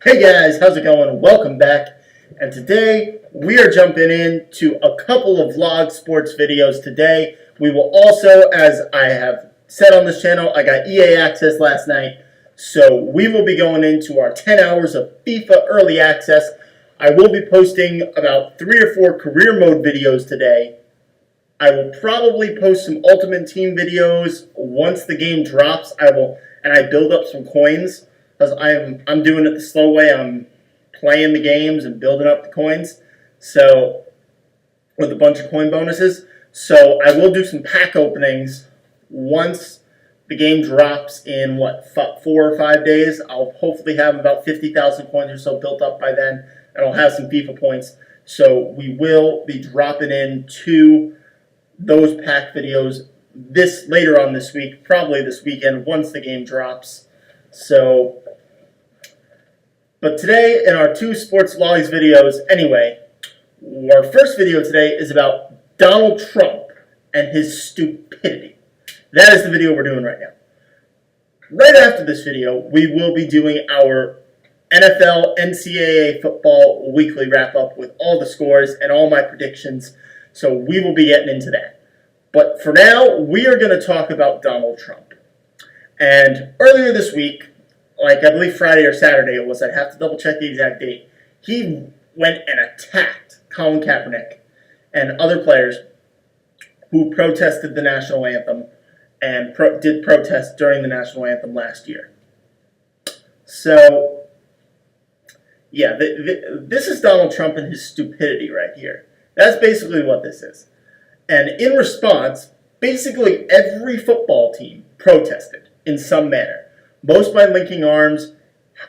Hey guys, how's it going? Welcome back. And today we are jumping into a couple of vlog sports videos today. We will also, as I have said on this channel, I got EA access last night. So we will be going into our 10 hours of FIFA early access. I will be posting about 3 or 4 career mode videos today. I will probably post some Ultimate Team videos once the game drops. I build up some coins. Because I'm doing it the slow way. I'm playing the games and building up the coins. So, with a bunch of coin bonuses. So, I will do some pack openings once the game drops in, 4 or 5 days. I'll hopefully have about 50,000 coins or so built up by then. And I'll have some FIFA points. So, we will be dropping into those pack videos later on this week. Probably this weekend once the game drops. But today, in our 2 sports vlogs videos, anyway, our first video today is about Donald Trump and his stupidity. That is the video we're doing right now. Right after this video, we will be doing our NFL, NCAA football weekly wrap-up with all the scores and all my predictions. So we will be getting into that. But for now, we are going to talk about Donald Trump. And earlier this week, I believe Friday or Saturday it was, I'd have to double check the exact date, he went and attacked Colin Kaepernick and other players who protested the national anthem and did protest during the national anthem last year. So, yeah, this is Donald Trump and his stupidity right here. That's basically what this is. And in response, basically every football team protested in some manner. Most by linking arms.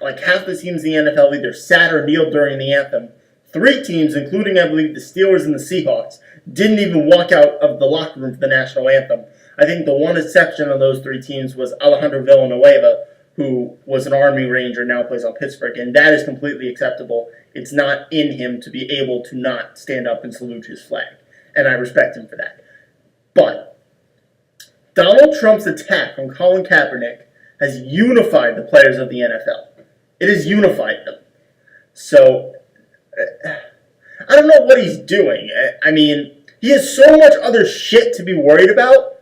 Like half the teams in the NFL either sat or kneeled during the anthem. 3 teams, including I believe the Steelers and the Seahawks, didn't even walk out of the locker room for the national anthem. I think the one exception on those 3 teams was Alejandro Villanueva, who was an Army Ranger, now plays on Pittsburgh, and that is completely acceptable. It's not in him to be able to not stand up and salute his flag, and I respect him for that. But Donald Trump's attack on Colin Kaepernick has unified the players of the NFL. It has unified them. So, I don't know what he's doing. I mean, he has so much other shit to be worried about.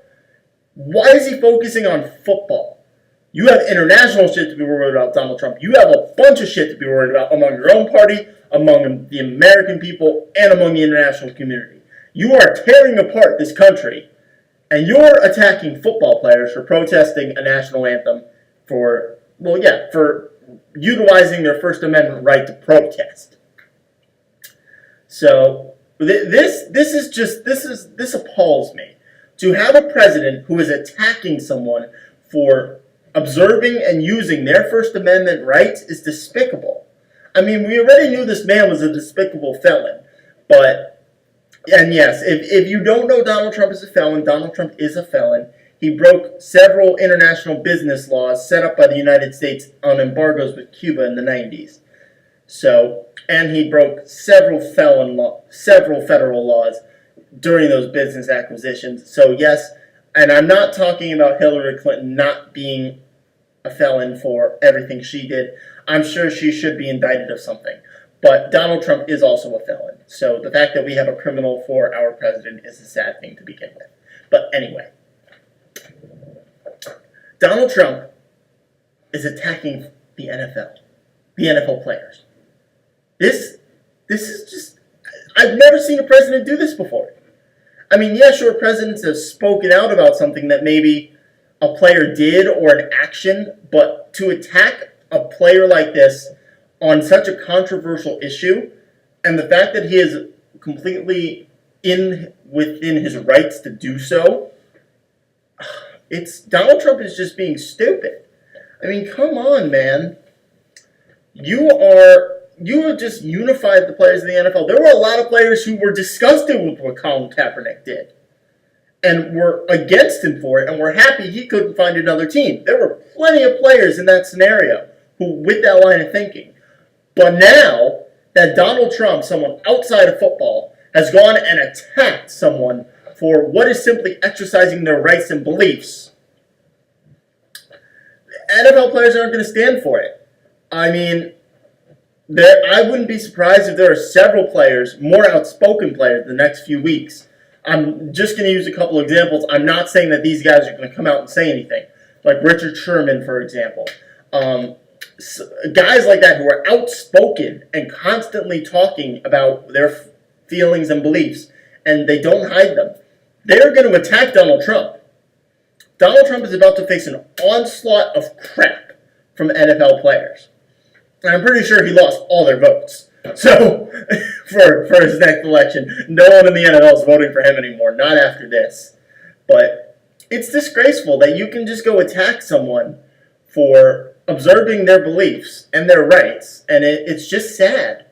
Why is he focusing on football? You have international shit to be worried about, Donald Trump. You have a bunch of shit to be worried about among your own party, among the American people, and among the international community. You are tearing apart this country. And you're attacking football players for protesting a national anthem for utilizing their First Amendment right to protest. So this appalls me. To have a president who is attacking someone for observing and using their First Amendment rights is despicable. I mean, we already knew this man was a despicable felon, and yes, if you don't know Donald Trump is a felon, Donald Trump is a felon. He broke several international business laws set up by the United States on embargoes with Cuba in the 90s. So, and he broke several federal laws during those business acquisitions. So yes, and I'm not talking about Hillary Clinton not being a felon for everything she did. I'm sure she should be indicted of something. But Donald Trump is also a felon. So the fact that we have a criminal for our president is a sad thing to begin with. But anyway, Donald Trump is attacking the NFL players. This is just, I've never seen a president do this before. I mean, yeah, sure, presidents have spoken out about something that maybe a player did or an action, but to attack a player like this on such a controversial issue, and the fact that he is completely within his rights to do so, Donald Trump is just being stupid. I mean, come on, man. You have just unified the players of the NFL. There were a lot of players who were disgusted with what Colin Kaepernick did and were against him for it and were happy he couldn't find another team. There were plenty of players in that scenario who, with that line of thinking. But now that Donald Trump, someone outside of football, has gone and attacked someone for what is simply exercising their rights and beliefs, NFL players aren't going to stand for it. I mean, I wouldn't be surprised if there are several players, more outspoken players, the next few weeks. I'm just going to use a couple examples. I'm not saying that these guys are going to come out and say anything, like Richard Sherman, for example. Guys like that who are outspoken and constantly talking about their feelings and beliefs, and they don't hide them. They're going to attack Donald Trump. Donald Trump is about to face an onslaught of crap from NFL players. And I'm pretty sure he lost all their votes. So, for his next election, no one in the NFL is voting for him anymore, not after this. But it's disgraceful that you can just go attack someone for observing their beliefs and their rights, and it's just sad.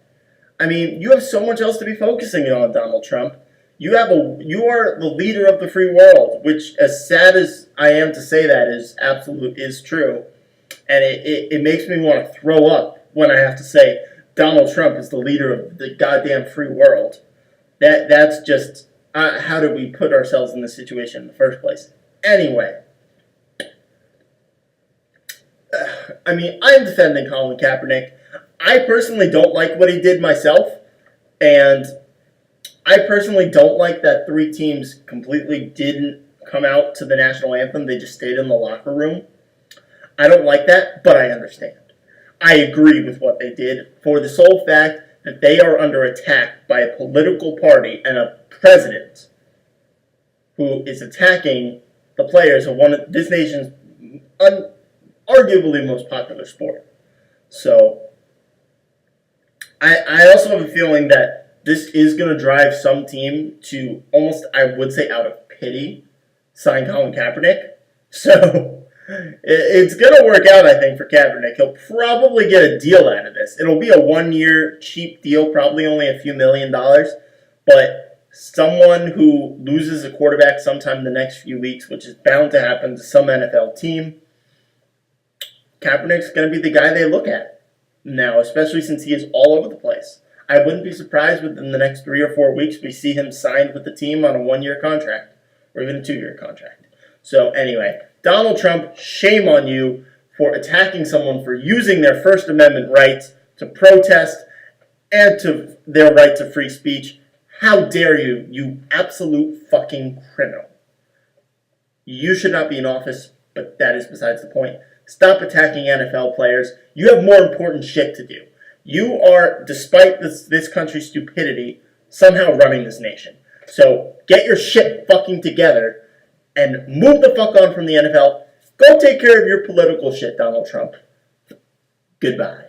I mean, you have so much else to be focusing on, Donald Trump. You are the leader of the free world, which, as sad as I am to say that, is true. And it makes me want to throw up when I have to say Donald Trump is the leader of the goddamn free world. That's just, how did we put ourselves in this situation in the first place? Anyway, I mean, I'm defending Colin Kaepernick. I personally don't like what he did myself, and I personally don't like that 3 teams completely didn't come out to the national anthem. They just stayed in the locker room. I don't like that, but I understand. I agree with what they did for the sole fact that they are under attack by a political party and a president who is attacking the players of one of this nation's arguably most popular sport. So, I also have a feeling that this is going to drive some team to almost, I would say, out of pity, sign Colin Kaepernick. So, it's going to work out, I think, for Kaepernick. He'll probably get a deal out of this. It'll be a 1-year cheap deal, probably only a few $1 million. But someone who loses a quarterback sometime in the next few weeks, which is bound to happen to some NFL team, Kaepernick's going to be the guy they look at now, especially since he is all over the place. I wouldn't be surprised within the next 3 or 4 weeks we see him signed with the team on a 1-year contract or even a 2-year contract. So anyway, Donald Trump, shame on you for attacking someone for using their First Amendment rights to protest and to their right to free speech. How dare you, you absolute fucking criminal. You should not be in office, but that is besides the point. Stop attacking NFL players. You have more important shit to do. You are, despite this country's stupidity, somehow running this nation. So get your shit fucking together and move the fuck on from the NFL. Go take care of your political shit, Donald Trump. Goodbye.